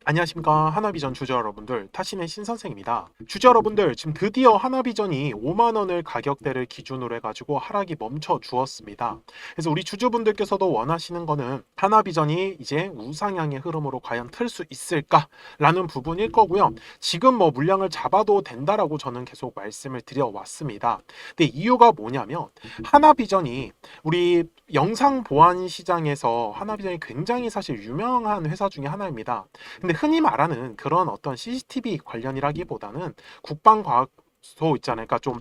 안녕하십니까. 하나비전 주주 여러분들, 타신의 신선생입니다. 주주 여러분들, 지금 드디어 하나비전이 5만원을 가격대를 기준으로 해가지고 하락이 멈춰 주었습니다. 그래서 우리 주주분들께서도 원하시는 거는 하나비전이 이제 우상향의 흐름으로 과연 틀 수 있을까? 라는 부분일 거고요. 지금 뭐 물량을 잡아도 된다라고 저는 계속 말씀을 드려왔습니다. 근데 이유가 뭐냐면 하나비전이 우리 영상 보안 시장에서 하나비전이 굉장히 사실 유명한 회사 중에 하나입니다. 근데 흔히 말하는 그런 어떤 CCTV 관련이라기보다는 국방과학소 있잖아요. 그러니까 좀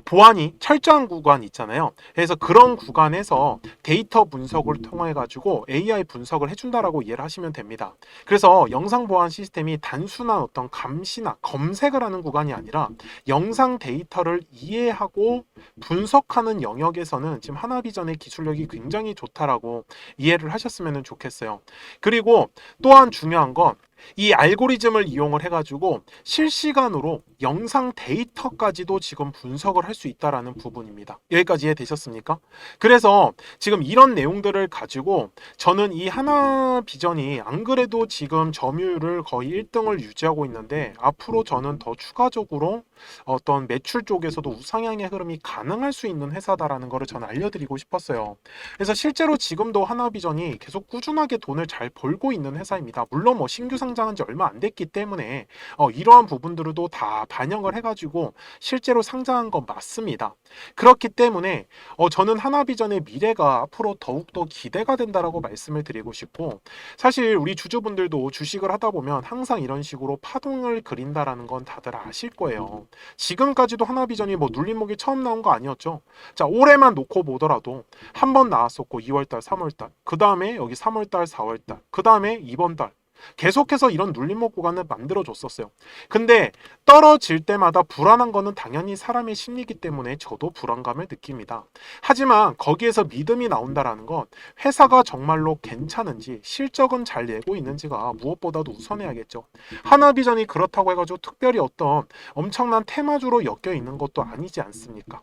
보안이 철저한 구간 있잖아요. 그래서 그런 구간에서 데이터 분석을 통해 가지고 AI 분석을 해준다라고 이해를 하시면 됩니다. 그래서 영상 보안 시스템이 단순한 어떤 감시나 검색을 하는 구간이 아니라 영상 데이터를 이해하고 분석하는 영역에서는 지금 하나비전의 기술력이 굉장히 좋다라고 이해를 하셨으면 좋겠어요. 그리고 또한 중요한 건 이 알고리즘을 이용을 해가지고 실시간으로 영상 데이터까지도 지금 분석을 할 수 있다라는 부분입니다. 여기까지 이해되셨습니까? 그래서 지금 이런 내용들을 가지고 저는 이 하나비전이 안 그래도 지금 점유율을 거의 1등을 유지하고 있는데 앞으로 저는 더 추가적으로 어떤 매출 쪽에서도 우상향의 흐름이 가능할 수 있는 회사다라는 것을 저는 알려드리고 싶었어요. 그래서 실제로 지금도 하나비전이 계속 꾸준하게 돈을 잘 벌고 있는 회사입니다. 물론 뭐 신규 상장한 지 얼마 안 됐기 때문에 이러한 부분들도 다 반영을 해가지고 실제로 상장한 건 맞습니다. 그렇기 때문에 저는 하나비전의 미래가 앞으로 더욱더 기대가 된다라고 말씀을 드리고 싶고, 사실 우리 주주분들도 주식을 하다 보면 항상 이런 식으로 파동을 그린다라는 건 다들 아실 거예요. 지금까지도 하나비전이 뭐 눌림목이 처음 나온 거 아니었죠. 자, 올해만 놓고 보더라도 한 번 나왔었고 2월달, 3월달, 그 다음에 여기 3월달, 4월달, 그 다음에 이번 달 계속해서 이런 눌림목 구간을 만들어 줬었어요. 근데 떨어질 때마다 불안한 거는 당연히 사람의 심리이기 때문에 저도 불안감을 느낍니다. 하지만 거기에서 믿음이 나온다라는 건 회사가 정말로 괜찮은지 실적은 잘 내고 있는지가 무엇보다도 우선해야겠죠. 하나비전이 그렇다고 해가지고 특별히 어떤 엄청난 테마주로 엮여 있는 것도 아니지 않습니까?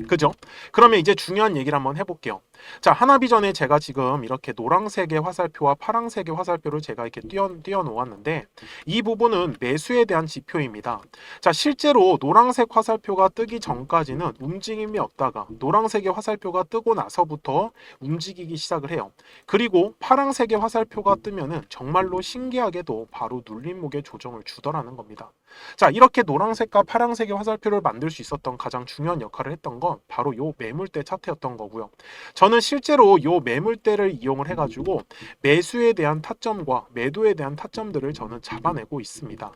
그죠? 그러면 이제 중요한 얘기를 한번 해볼게요. 자, 하나비전에 제가 지금 이렇게 노란색의 화살표와 파란색의 화살표를 제가 이렇게 띄워 놓았는데, 이 부분은 매수에 대한 지표입니다. 자, 실제로 노란색 화살표가 뜨기 전까지는 움직임이 없다가 노란색의 화살표가 뜨고 나서부터 움직이기 시작을 해요. 그리고 파란색의 화살표가 뜨면은 정말로 신기하게도 바로 눌림목에 조정을 주더라는 겁니다. 자, 이렇게 노란색과 파란색의 화살표를 만들 수 있었던 가장 중요한 역할을 했던 건 바로 요 매물대 차트였던 거고요. 저는 실제로 요 매물대를 이용을 해가지고 매수에 대한 타점과 매도에 대한 타점들을 저는 잡아내고 있습니다.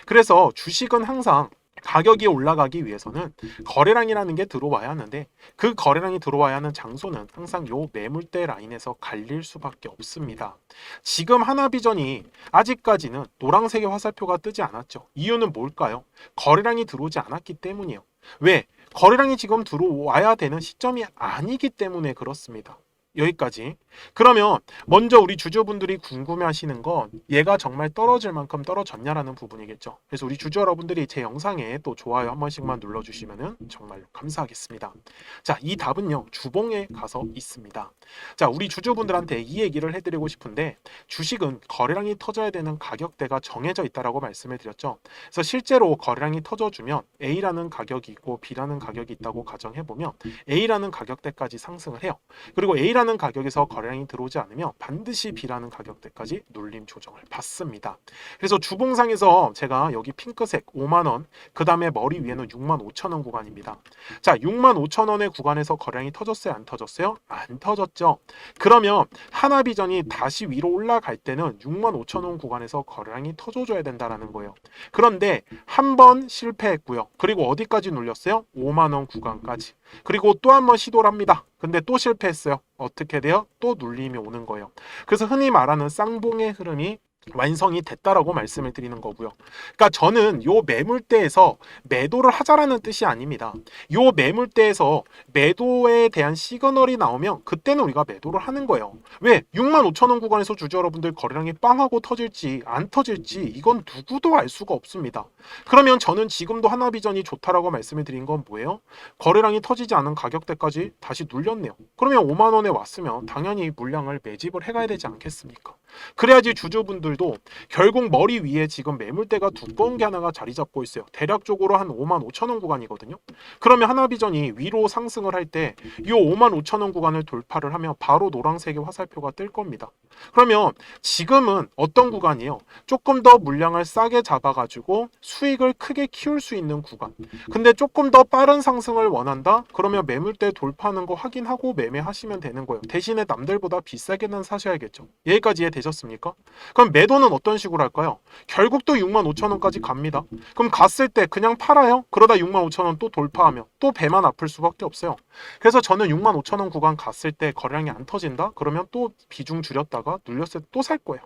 그래서 주식은 항상 가격이 올라가기 위해서는 거래량이라는 게 들어와야 하는데, 그 거래량이 들어와야 하는 장소는 항상 요 매물대 라인에서 갈릴 수밖에 없습니다. 지금 하나비전이 아직까지는 노란색의 화살표가 뜨지 않았죠. 이유는 뭘까요? 거래량이 들어오지 않았기 때문이에요. 왜? 거래량이 지금 들어와야 되는 시점이 아니기 때문에 그렇습니다. 여기까지. 그러면 먼저 우리 주주분들이 궁금해 하시는 건 얘가 정말 떨어질 만큼 떨어졌냐라는 부분이겠죠. 그래서 우리 주주 여러분들이 제 영상에 또 좋아요 한 번씩만 눌러주시면 정말로 감사하겠습니다. 자, 이 답은요, 주봉에 가서 있습니다. 자, 우리 주주분들한테 이 얘기를 해드리고 싶은데, 주식은 거래량이 터져야 되는 가격대가 정해져 있다라고 말씀을 드렸죠. 그래서 실제로 거래량이 터져주면 A라는 가격이 있고 B라는 가격이 있다고 가정해보면 A라는 가격대까지 상승을 해요. 그리고 A라는 가격에서 거래량이 들어오지 않으면 반드시 B라는 가격대까지 눌림 조정을 받습니다. 그래서 주봉상에서 제가 여기 핑크색 5만원, 그 다음에 머리 위에는 6만 5천원 구간입니다. 자, 6만 5천원의 구간에서 거래량이 터졌어요? 안 터졌어요? 안 터졌죠. 그러면 하나비전이 다시 위로 올라갈 때는 6만 5천원 구간에서 거래량이 터져줘야 된다는 거예요. 그런데 한 번 실패했고요. 그리고 어디까지 눌렸어요? 5만원 구간까지. 그리고 또 한 번 시도를 합니다. 근데 또 실패했어요. 어떻게 돼요? 또 눌림이 오는 거예요. 그래서 흔히 말하는 쌍봉의 흐름이 완성이 됐다라고 말씀을 드리는 거고요. 그러니까 저는 요 매물대에서 매도를 하자라는 뜻이 아닙니다. 요 매물대에서 매도에 대한 시그널이 나오면 그때는 우리가 매도를 하는 거예요. 왜? 6만 5천 원 구간에서 주주 여러분들 거래량이 빵하고 터질지 안 터질지 이건 누구도 알 수가 없습니다. 그러면 저는 지금도 하나비전이 좋다라고 말씀을 드린 건 뭐예요? 거래량이 터지지 않은 가격대까지 다시 눌렸네요. 그러면 5만 원에 왔으면 당연히 물량을 매집을 해가야 되지 않겠습니까? 그래야지 주주분들도 결국 머리 위에 지금 매물대가 두꺼운 게 하나가 자리 잡고 있어요. 대략적으로 한 5만 5천 원 구간이거든요. 그러면 하나비전이 위로 상승을 할 때 이 5만 5천 원 구간을 돌파를 하면 바로 노란색의 화살표가 뜰 겁니다. 그러면 지금은 어떤 구간이에요? 조금 더 물량을 싸게 잡아가지고 수익을 크게 키울 수 있는 구간. 근데 조금 더 빠른 상승을 원한다? 그러면 매물대 돌파하는 거 확인하고 매매하시면 되는 거예요. 대신에 남들보다 비싸게는 사셔야겠죠. 여기까지 이해되셨습니까? 그럼 매도는 어떤 식으로 할까요? 결국 또 6만 5천 원까지 갑니다. 그럼 갔을 때 그냥 팔아요? 그러다 6만 5천 원 또 돌파하면 또 배만 아플 수밖에 없어요. 그래서 저는 6만 5천 원 구간 갔을 때 거래량이 안 터진다? 그러면 또 비중 줄였다가 눌렸을 때 또 살 거예요.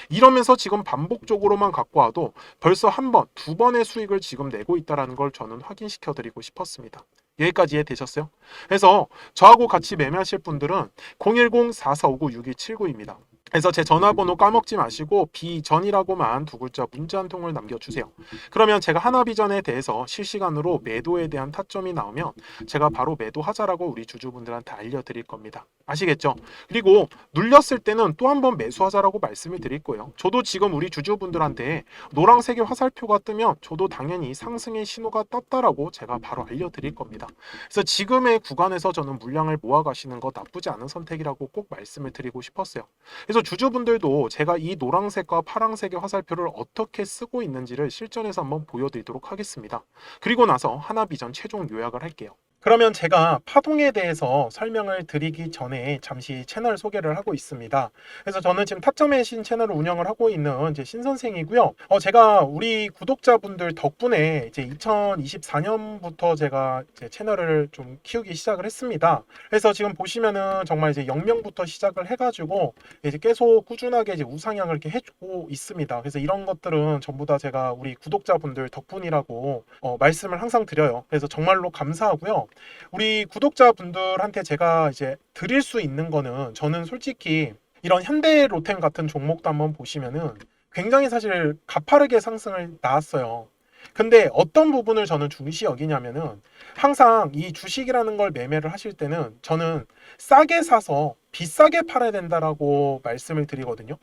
이러면서 지금 반복적으로만 갖고 와도 벌써 한 번, 두 번의 수익을 지금 내고 있다는 걸 저는 확인시켜 드리고 싶었습니다. 여기까지 이해되셨어요? 그래서 저하고 같이 매매하실 분들은 010-4459-6279입니다. 그래서 제 전화번호 까먹지 마시고 비전이라고만 두 글자 문자 한 통을 남겨주세요. 그러면 제가 하나비전에 대해서 실시간으로 매도에 대한 타점이 나오면 제가 바로 매도하자라고 우리 주주분들한테 알려드릴 겁니다. 아시겠죠? 그리고 눌렸을 때는 또 한 번 매수하자라고 말씀을 드릴 거예요. 저도 지금 우리 주주분들한테 노란색의 화살표가 뜨면 저도 당연히 상승의 신호가 떴다라고 제가 바로 알려드릴 겁니다. 그래서 지금의 구간에서 저는 물량을 모아가시는 거 나쁘지 않은 선택이라고 꼭 말씀을 드리고 싶었어요. 그래서 주주분들도 제가 이 노란색과 파란색의 화살표를 어떻게 쓰고 있는지를 실전에서 한번 보여드리도록 하겠습니다. 그리고 나서 하나비전 최종 요약을 할게요. 그러면 제가 파동에 대해서 설명을 드리기 전에 잠시 채널 소개를 하고 있습니다. 그래서 저는 지금 타점의 신 채널을 운영을 하고 있는 이제 신선생이고요. 제가 우리 구독자분들 덕분에 이제 2024년부터 제가 이제 채널을 좀 키우기 시작을 했습니다. 그래서 지금 보시면은 정말 이제 0명부터 시작을 해가지고 이제 계속 꾸준하게 이제 우상향을 이렇게 해주고 있습니다. 그래서 이런 것들은 전부 다 제가 우리 구독자분들 덕분이라고 말씀을 항상 드려요. 그래서 정말로 감사하고요. 우리 구독자분들한테 제가 이제 드릴 수 있는 거는 저는 솔직히 이런 현대로템 같은 종목도 한번 보시면은 굉장히 사실 가파르게 상승을 나왔어요. 근데 어떤 부분을 저는 중시 여기냐면은 항상 이 주식이라는 걸 매매를 하실 때는 저는 싸게 사서 비싸게 팔아야 된다라고 말씀을 드리거든요.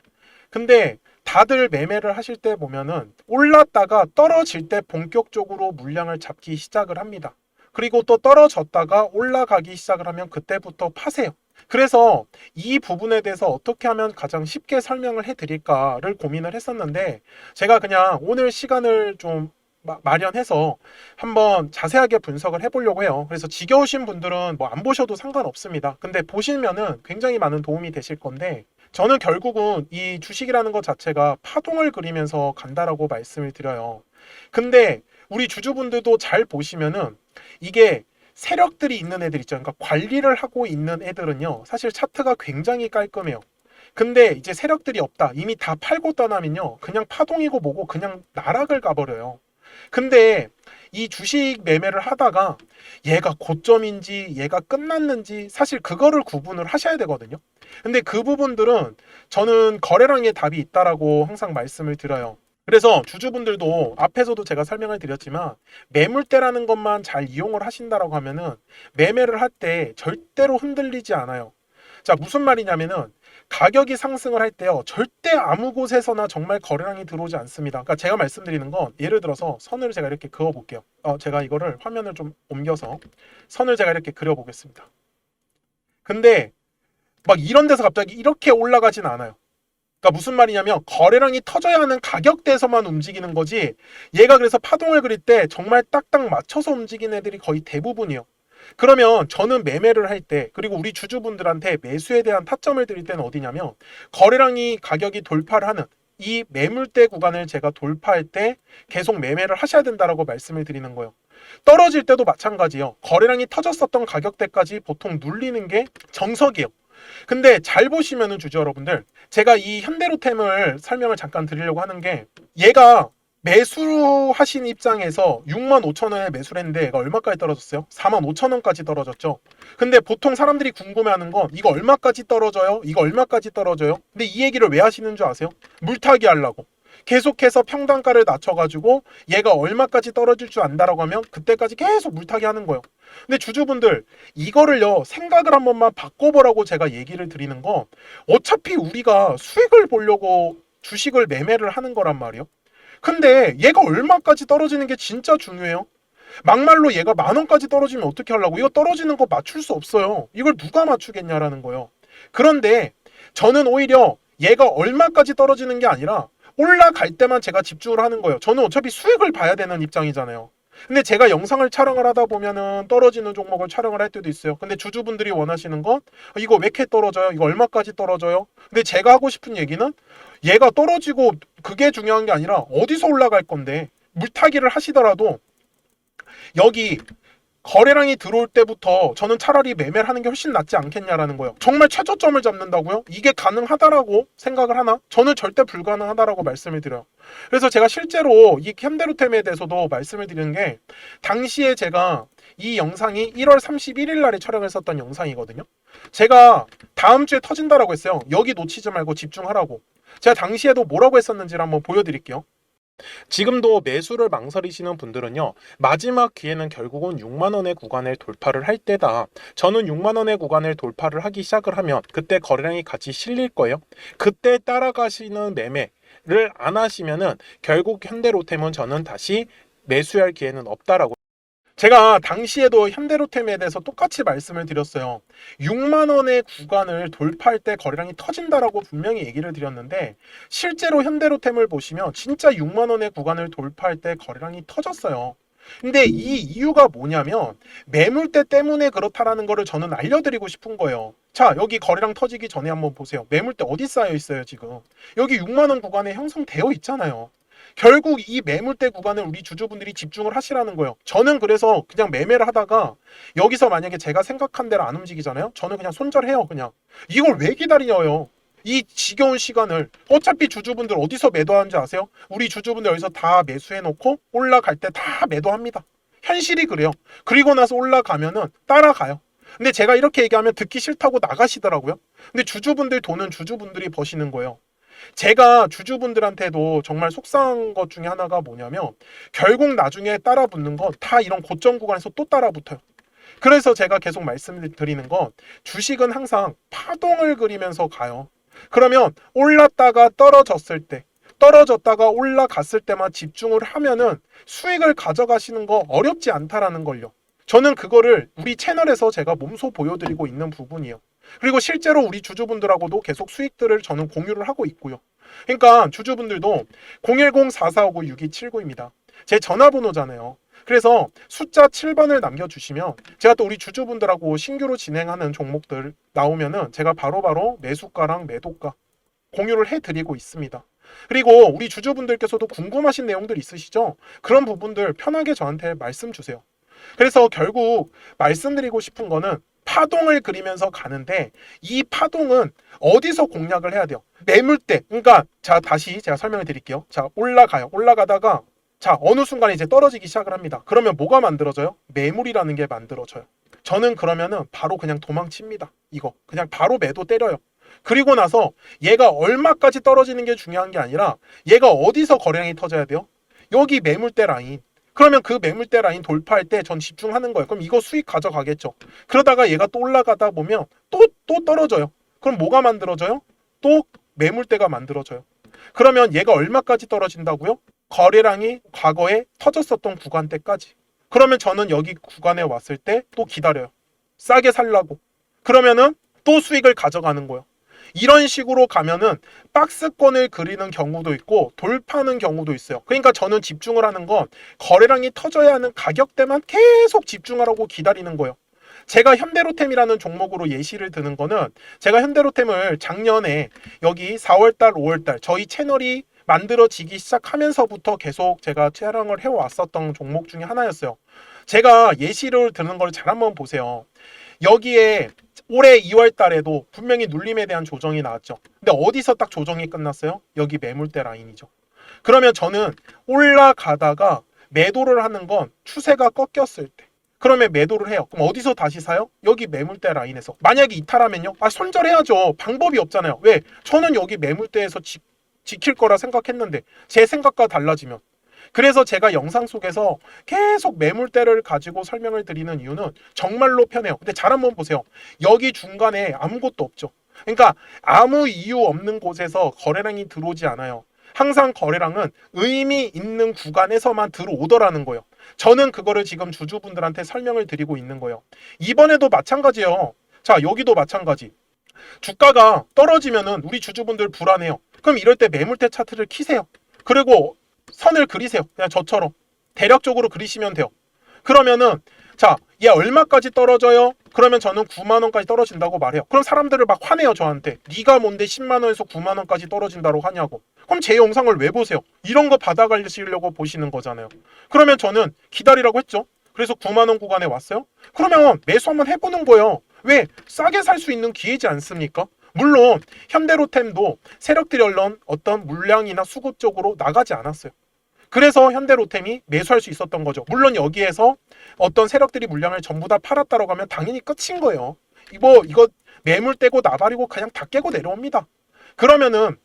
근데 다들 매매를 하실 때 보면은 올랐다가 떨어질 때 본격적으로 물량을 잡기 시작을 합니다. 그리고 또 떨어졌다가 올라가기 시작을 하면 그때부터 파세요. 그래서 이 부분에 대해서 어떻게 하면 가장 쉽게 설명을 해드릴까를 고민을 했었는데 제가 그냥 오늘 시간을 좀 마련해서 한번 자세하게 분석을 해보려고 해요. 그래서 지겨우신 분들은 뭐 안 보셔도 상관없습니다. 근데 보시면은 굉장히 많은 도움이 되실 건데 저는 결국은 이 주식이라는 것 자체가 파동을 그리면서 간다라고 말씀을 드려요. 근데 우리 주주분들도 잘 보시면은 이게 세력들이 있는 애들 있죠. 그러니까 관리를 하고 있는 애들은요. 사실 차트가 굉장히 깔끔해요. 근데 이제 세력들이 없다. 이미 다 팔고 떠나면요. 그냥 파동이고 뭐고 그냥 나락을 가버려요. 근데 이 주식 매매를 하다가 얘가 고점인지 얘가 끝났는지 사실 그거를 구분을 하셔야 되거든요. 근데 그 부분들은 저는 거래량의 답이 있다라고 항상 말씀을 드려요. 그래서 주주분들도 앞에서도 제가 설명을 드렸지만 매물대라는 것만 잘 이용을 하신다라고 하면은 매매를 할 때 절대로 흔들리지 않아요. 자, 무슨 말이냐면은 가격이 상승을 할 때요. 절대 아무 곳에서나 정말 거래량이 들어오지 않습니다. 그러니까 제가 말씀드리는 건 예를 들어서 선을 제가 이렇게 그어 볼게요. 제가 이거를 화면을 좀 옮겨서 선을 제가 이렇게 그려 보겠습니다. 근데 막 이런 데서 갑자기 이렇게 올라가진 않아요. 그러니까 무슨 말이냐면 거래량이 터져야 하는 가격대에서만 움직이는 거지 얘가 그래서 파동을 그릴 때 정말 딱딱 맞춰서 움직이는 애들이 거의 대부분이에요. 그러면 저는 매매를 할 때 그리고 우리 주주분들한테 매수에 대한 타점을 드릴 때는 어디냐면 거래량이 가격이 돌파를 하는 이 매물대 구간을 제가 돌파할 때 계속 매매를 하셔야 된다라고 말씀을 드리는 거예요. 떨어질 때도 마찬가지예요. 거래량이 터졌었던 가격대까지 보통 눌리는 게 정석이에요. 근데 잘 보시면은 주주 여러분들 제가 이 현대로템을 설명을 잠깐 드리려고 하는 게 얘가 매수하신 입장에서 6만 5천 원에 매수를 했는데 얘가 얼마까지 떨어졌어요? 4만 5천 원까지 떨어졌죠. 근데 보통 사람들이 궁금해하는 건 이거 얼마까지 떨어져요? 이거 얼마까지 떨어져요? 근데 이 얘기를 왜 하시는 줄 아세요? 물타기 하려고. 계속해서 평단가를 낮춰가지고 얘가 얼마까지 떨어질 줄 안다라고 하면 그때까지 계속 물타기 하는 거예요. 근데 주주분들 이거를요 생각을 한 번만 바꿔보라고 제가 얘기를 드리는 건 어차피 우리가 수익을 보려고 주식을 매매를 하는 거란 말이에요. 근데 얘가 얼마까지 떨어지는 게 진짜 중요해요. 막말로 얘가 10,000원까지 떨어지면 어떻게 하려고? 이거 떨어지는 거 맞출 수 없어요. 이걸 누가 맞추겠냐라는 거예요. 그런데 저는 오히려 얘가 얼마까지 떨어지는 게 아니라 올라갈 때만 제가 집중을 하는 거예요. 저는 어차피 수익을 봐야 되는 입장이잖아요. 근데 제가 영상을 촬영을 하다 보면은 떨어지는 종목을 촬영을 할 때도 있어요. 근데 주주분들이 원하시는 건 이거 왜 이렇게 떨어져요? 이거 얼마까지 떨어져요? 근데 제가 하고 싶은 얘기는 얘가 떨어지고 그게 중요한 게 아니라 어디서 올라갈 건데 물타기를 하시더라도 여기 거래량이 들어올 때부터 저는 차라리 매매를 하는 게 훨씬 낫지 않겠냐라는 거예요. 정말 최저점을 잡는다고요? 이게 가능하다라고 생각을 하나? 저는 절대 불가능하다라고 말씀을 드려요. 그래서 제가 실제로 이 현대로템에 대해서도 말씀을 드리는 게 당시에 제가 이 영상이 1월 31일 날에 촬영했었던 영상이거든요. 제가 다음 주에 터진다라고 했어요. 여기 놓치지 말고 집중하라고. 제가 당시에도 뭐라고 했었는지를 한번 보여드릴게요. 지금도 매수를 망설이시는 분들은요, 마지막 기회는 결국은 6만원의 구간을 돌파를 할 때다. 저는 6만원의 구간을 돌파를 하기 시작을 하면 그때 거래량이 같이 실릴 거예요. 그때 따라가시는 매매를 안 하시면은 결국 현대로템은 저는 다시 매수할 기회는 없다라고. 제가 당시에도 현대로템에 대해서 똑같이 말씀을 드렸어요. 6만원의 구간을 돌파할 때 거래량이 터진다라고 분명히 얘기를 드렸는데 실제로 현대로템을 보시면 진짜 6만원의 구간을 돌파할 때 거래량이 터졌어요. 근데 이 이유가 뭐냐면 매물대 때문에 그렇다라는 거를 저는 알려드리고 싶은 거예요. 자, 여기 거래량 터지기 전에 한번 보세요. 매물대 어디 쌓여 있어요 지금? 여기 6만원 구간에 형성되어 있잖아요. 결국 이 매물대 구간을 우리 주주분들이 집중을 하시라는 거예요. 저는 그래서 그냥 매매를 하다가 여기서 만약에 제가 생각한 대로 안 움직이잖아요. 저는 그냥 손절해요. 그냥 이걸 왜 기다려요? 이 지겨운 시간을. 어차피 주주분들 어디서 매도하는지 아세요? 우리 주주분들 여기서 다 매수해놓고 올라갈 때 다 매도합니다. 현실이 그래요. 그리고 나서 올라가면은 따라가요. 근데 제가 이렇게 얘기하면 듣기 싫다고 나가시더라고요. 근데 주주분들 돈은 주주분들이 버시는 거예요. 제가 주주분들한테도 정말 속상한 것 중에 하나가 뭐냐면 결국 나중에 따라붙는 건 다 이런 고점 구간에서 또 따라붙어요. 그래서 제가 계속 말씀드리는 건 주식은 항상 파동을 그리면서 가요. 그러면 올랐다가 떨어졌을 때, 떨어졌다가 올라갔을 때만 집중을 하면은 수익을 가져가시는 거 어렵지 않다라는 걸요. 저는 그거를 우리 채널에서 제가 몸소 보여드리고 있는 부분이에요. 그리고 실제로 우리 주주분들하고도 계속 수익들을 저는 공유를 하고 있고요. 그러니까 주주분들도 010-4459-6279입니다. 제 전화번호잖아요. 그래서 숫자 7번을 남겨주시면 제가 또 우리 주주분들하고 신규로 진행하는 종목들 나오면은 제가 바로바로 매수가랑 매도가 공유를 해드리고 있습니다. 그리고 우리 주주분들께서도 궁금하신 내용들 있으시죠? 그런 부분들 편하게 저한테 말씀 주세요. 그래서 결국 말씀드리고 싶은 거는 파동을 그리면서 가는데 이 파동은 어디서 공략을 해야 돼요? 매물대. 그러니까 자 다시 제가 설명을 드릴게요. 자 올라가요. 올라가다가 자 어느 순간에 이제 떨어지기 시작을 합니다. 그러면 뭐가 만들어져요? 매물이라는 게 만들어져요. 저는 그러면은 바로 그냥 도망칩니다. 이거 그냥 바로 매도 때려요. 그리고 나서 얘가 얼마까지 떨어지는 게 중요한 게 아니라 얘가 어디서 거래량이 터져야 돼요? 여기 매물대 라인. 그러면 그 매물대 라인 돌파할 때 전 집중하는 거예요. 그럼 이거 수익 가져가겠죠. 그러다가 얘가 또 올라가다 보면 또 떨어져요. 그럼 뭐가 만들어져요? 또 매물대가 만들어져요. 그러면 얘가 얼마까지 떨어진다고요? 거래량이 과거에 터졌었던 구간대까지. 그러면 저는 여기 구간에 왔을 때 또 기다려요. 싸게 살라고. 그러면은 또 수익을 가져가는 거예요. 이런 식으로 가면은 박스권을 그리는 경우도 있고 돌파하는 경우도 있어요. 그러니까 저는 집중을 하는 건 거래량이 터져야 하는 가격대만 계속 집중하라고 기다리는 거예요. 제가 현대로템이라는 종목으로 예시를 드는 거는 제가 현대로템을 작년에 여기 4월달, 5월달 저희 채널이 만들어지기 시작하면서부터 계속 제가 촬영을 해왔었던 종목 중에 하나였어요. 제가 예시를 드는 걸 잘 한번 보세요. 여기에 올해 2월 달에도 분명히 눌림에 대한 조정이 나왔죠. 근데 어디서 딱 조정이 끝났어요? 여기 매물대 라인이죠. 그러면 저는 올라가다가 매도를 하는 건 추세가 꺾였을 때. 그러면 매도를 해요. 그럼 어디서 다시 사요? 여기 매물대 라인에서. 만약에 이탈하면요? 손절해야죠. 방법이 없잖아요. 왜? 저는 여기 매물대에서 지킬 거라 생각했는데 제 생각과 달라지면. 그래서 제가 영상 속에서 계속 매물대를 가지고 설명을 드리는 이유는 정말로 편해요. 근데 잘 한번 보세요. 여기 중간에 아무것도 없죠. 그러니까 아무 이유 없는 곳에서 거래량이 들어오지 않아요. 항상 거래량은 의미 있는 구간에서만 들어오더라는 거예요. 저는 그거를 지금 주주분들한테 설명을 드리고 있는 거예요. 이번에도 마찬가지예요. 자, 여기도 마찬가지. 주가가 떨어지면은 우리 주주분들 불안해요. 그럼 이럴 때 매물대 차트를 키세요. 그리고 선을 그리세요. 그냥 저처럼 대략적으로 그리시면 돼요. 그러면은 자, 얘 얼마까지 떨어져요? 그러면 저는 9만 원까지 떨어진다고 말해요. 그럼 사람들을 막 화내요, 저한테. 네가 뭔데 10만 원에서 9만 원까지 떨어진다고 하냐고. 그럼 제 영상을 왜 보세요? 이런 거 받아가시려고 보시는 거잖아요. 그러면 저는 기다리라고 했죠. 그래서 9만 원 구간에 왔어요. 그러면 매수 한번 해보는 거예요. 왜? 싸게 살 수 있는 기회지 않습니까? 물론 현대로템도 세력들이 얼른 어떤 물량이나 수급 쪽으로 나가지 않았어요. 그래서 현대로템이 매수할 수 있었던 거죠. 물론 여기에서 어떤 세력들이 물량을 전부 다 팔았다고 하면 당연히 끝인 거예요. 이거 매물 떼고 나발이고 그냥 다 깨고 내려옵니다. 그러면은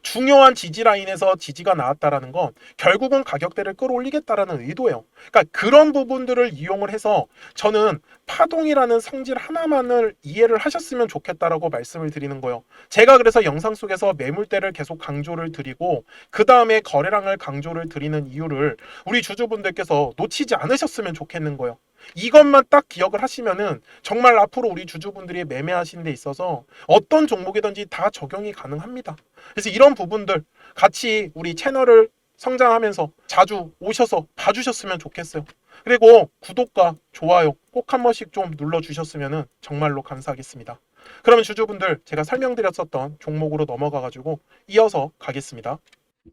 중요한 지지 라인에서 지지가 나왔다라는 건 결국은 가격대를 끌어올리겠다라는 의도예요. 그러니까 그런 부분들을 이용을 해서 저는 파동이라는 성질 하나만을 이해를 하셨으면 좋겠다라고 말씀을 드리는 거예요. 제가 그래서 영상 속에서 매물대를 계속 강조를 드리고 그 다음에 거래량을 강조를 드리는 이유를 우리 주주분들께서 놓치지 않으셨으면 좋겠는 거예요. 이것만 딱 기억을 하시면은 정말 앞으로 우리 주주분들이 매매하시는 데 있어서 어떤 종목이든지 다 적용이 가능합니다. 그래서 이런 부분들 같이 우리 채널을 성장하면서 자주 오셔서 봐주셨으면 좋겠어요. 그리고 구독과 좋아요 꼭 한 번씩 좀 눌러주셨으면 정말로 감사하겠습니다. 그러면 주주분들 제가 설명드렸었던 종목으로 넘어가가지고 이어서 가겠습니다.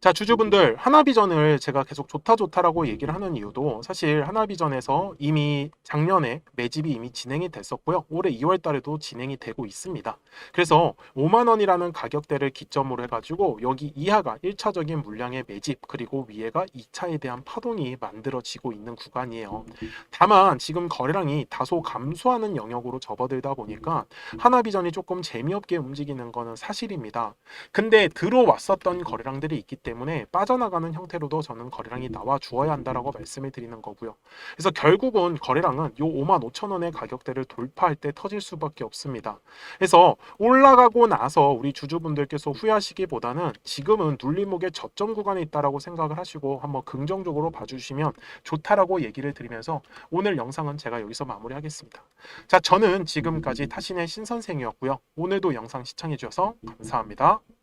자, 주주분들, 하나비전을 제가 계속 좋다라고 얘기를 하는 이유도 사실 하나비전에서 이미 작년에 매집이 이미 진행이 됐었고요. 올해 2월 달에도 진행이 되고 있습니다. 그래서 5만 원이라는 가격대를 기점으로 해가지고 여기 이하가 1차적인 물량의 매집, 그리고 위에가 2차에 대한 파동이 만들어지고 있는 구간이에요. 다만 지금 거래량이 다소 감소하는 영역으로 접어들다 보니까 하나비전이 조금 재미없게 움직이는 거는 사실입니다. 근데 들어왔었던 거래량들이 있기 때문에 빠져나가는 형태로도 저는 거래량이 나와 주어야 한다라고 말씀을 드리는 거고요. 그래서 결국은 거래량은 요 5만 5천 원의 가격대를 돌파할 때 터질 수밖에 없습니다. 그래서 올라가고 나서 우리 주주분들께서 후회하시기보다는 지금은 눌림목의 저점 구간에 있다라고 생각을 하시고 한번 긍정적으로 봐주시면 좋다라고 얘기를 드리면서 오늘 영상은 제가 여기서 마무리하겠습니다. 자, 저는 지금까지 타신의 신선생이었고요. 오늘도 영상 시청해 주셔서 감사합니다.